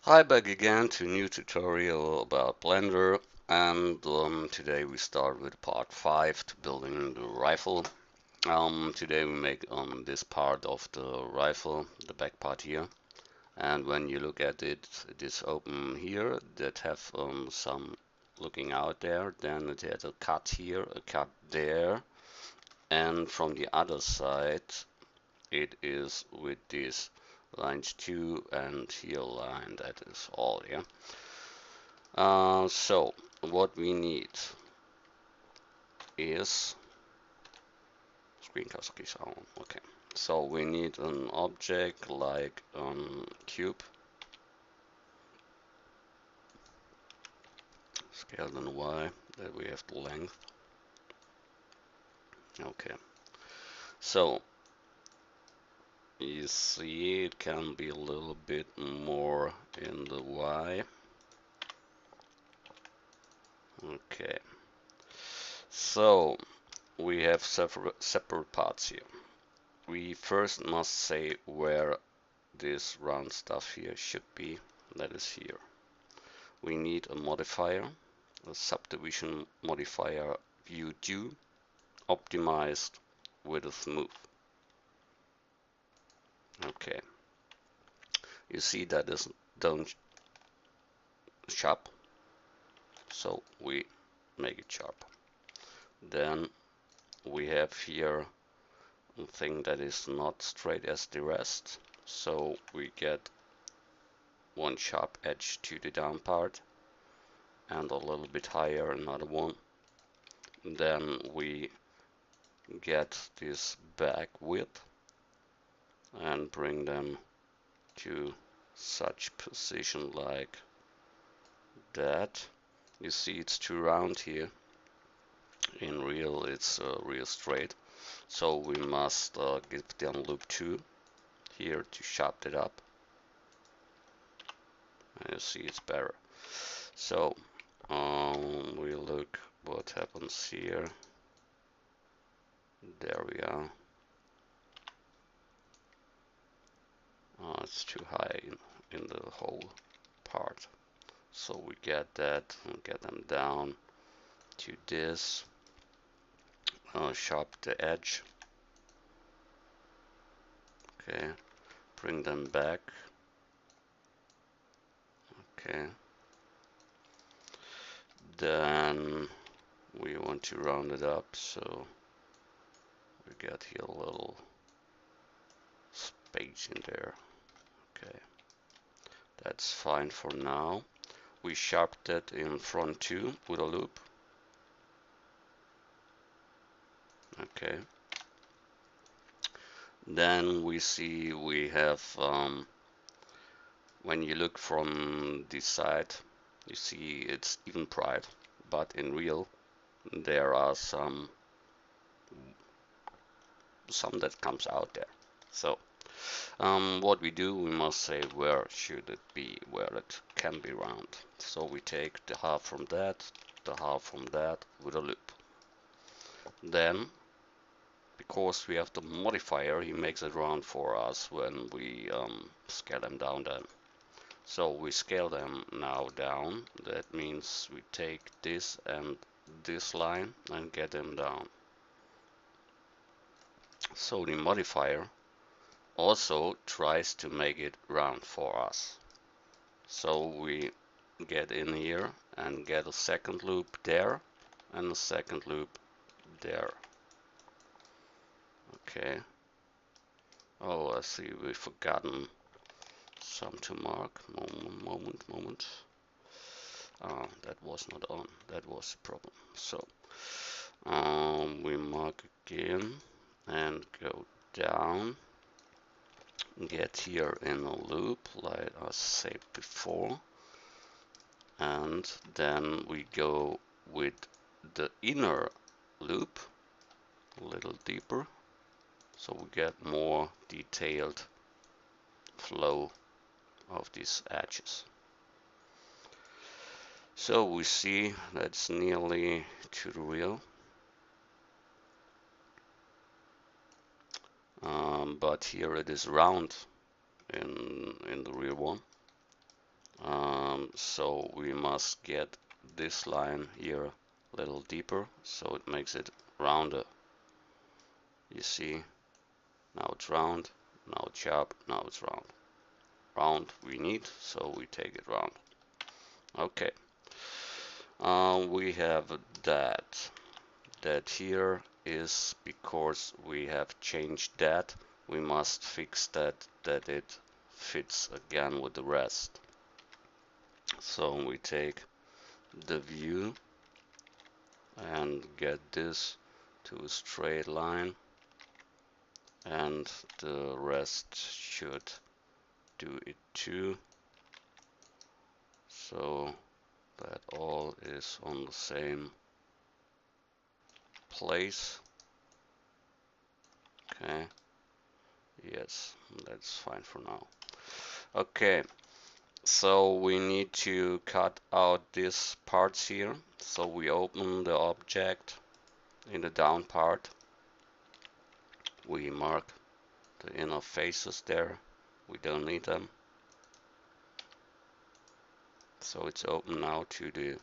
Hi, back again to a new tutorial about Blender, and today we start with part 5 to building the rifle. Today we make this part of the rifle, the back part here, and when you look at it, it is open here that have some looking out there, then it has a cut here, a cut there, and from the other side it is with this lines 2 and here line, that is all, yeah. So what we need is screencast keys on. Okay. So we need an object like a cube, scaled in Y, that we have the length. Okay. So you see it can be a little bit more in the Y. Okay. So we have separate parts here. We first must say where this round stuff here should be. That is here. We need a modifier, a subdivision modifier view due, optimized with a smooth. Okay, you see that is done sharp, so we make it sharp. Then we have here a thing that is not straight as the rest, so we get one sharp edge to the down part and a little bit higher another one. Then we get this back width and bring them to such position like that. You see it's too round here. In real it's real straight. So we must give them loop 2 here to sharpen it up. And you see it's better. So we look what happens here. There we are. It's too high in the whole part. So we get that and get them down to this. Sharp the edge. Okay, bring them back. Okay, then we want to round it up, so we get here a little space in there. Okay, that's fine for now. We sharp that in front too with a loop. Okay, then we see we have when you look from this side, you see it's even bright, but in real there are some that comes out there. So what we do, we must say where should it be, where it can be round. So we take the half from that, the half from that with a loop. Then, because we have the modifier, he makes it round for us when we scale them down then. So we scale them now down. That means we take this and this line and get them down. So the modifier also tries to make it round for us. So we get in here and get a second loop there and a second loop there. Okay. Oh, I see we've forgotten some to mark. Moment. That was not on. That was the problem. So we mark again and go down. Get here in a loop like I said before, and then we go with the inner loop a little deeper, so we get more detailed flow of these edges. So we see that's nearly to the real, but here it is round in the real one. So we must get this line here a little deeper, so it makes it rounder. You see, now it's round, now it's sharp, now it's round. Round we need, so we take it round. Okay, we have that. That here is because we have changed that. We must fix that it fits again with the rest. So we take the view and get this to a straight line, and the rest should do it too, so that all is on the same place. Okay, yes, that's fine for now. Okay, so we need to cut out these parts here. So we open the object in the down part, we mark the inner faces there, we don't need them. So it's open now to the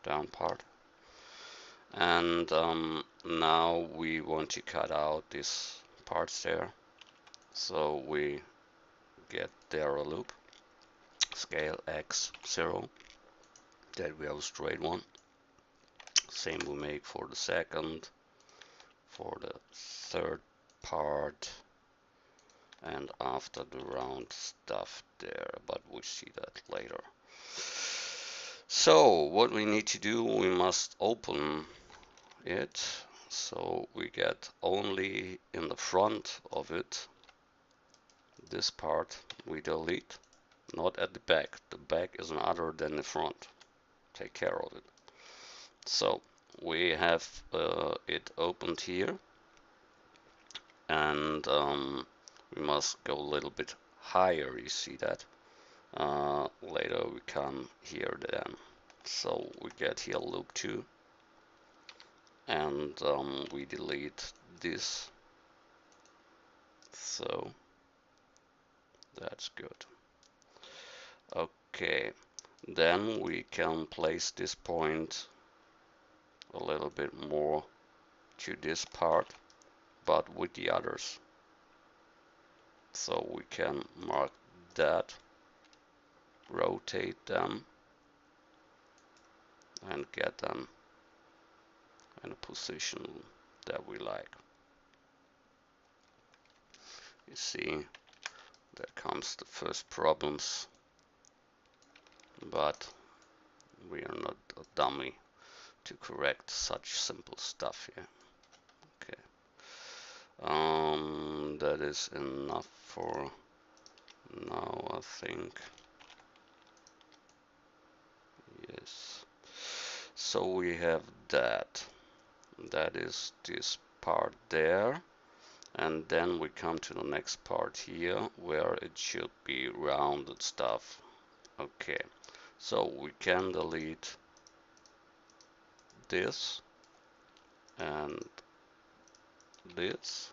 down part. And now we want to cut out these parts there. So we get there a loop, scale x0, that we have a straight one. Same we make for the second, for the third part, and after the round stuff there, but we see that later. So what we need to do, we must open it, so we get only in the front of it. This part we delete, not at the back. The back is other than the front. Take care of it. So we have it opened here, and we must go a little bit higher. You see that? Later we come here then. So we get here loop 2, and we delete this. So that's good. Okay, then we can place this point a little bit more to this part, but with the others. So we can mark that, rotate them, and get them in a position that we like. You see, there comes the first problems, but we are not a dummy to correct such simple stuff here. Okay, that is enough for now, I think. Yes. So we have that. That is this part there. And then we come to the next part here, where it should be rounded stuff. Okay, so we can delete this and this.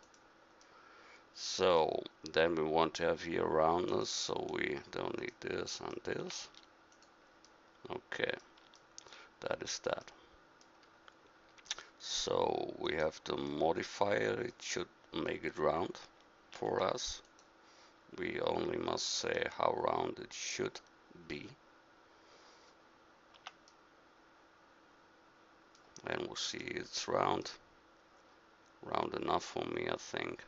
So then we want to have here roundness, so we don't need this and this. Okay, that is that. So we have to modify it. It should make it round for us. We only must say how round it should be. And we'll see it's round enough for me, I think.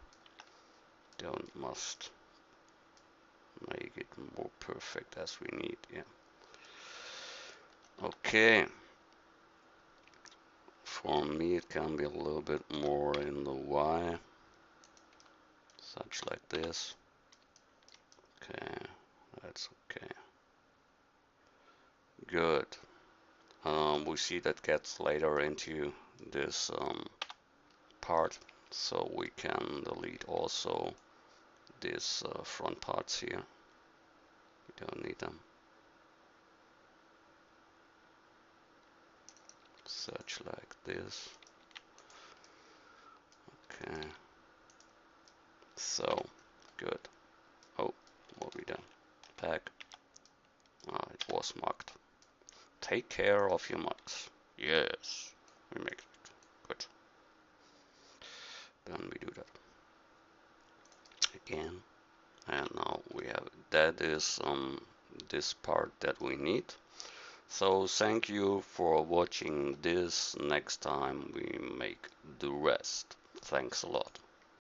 Don't must make it more perfect as we need. Yeah. Okay. For me it can be a little bit more in the Y, such like this. Okay, that's okay. Good. We see that gets later into this part, so we can delete also these front parts here. We don't need them. Such like this. Okay. So good. Oh, what we done? Back. Ah, it was was marked. Take care of your marks. Yes, we make it. Good. Then we do that again. And now we have, that is this part that we need. So thank you for watching this. Next time we make the rest. Thanks a lot.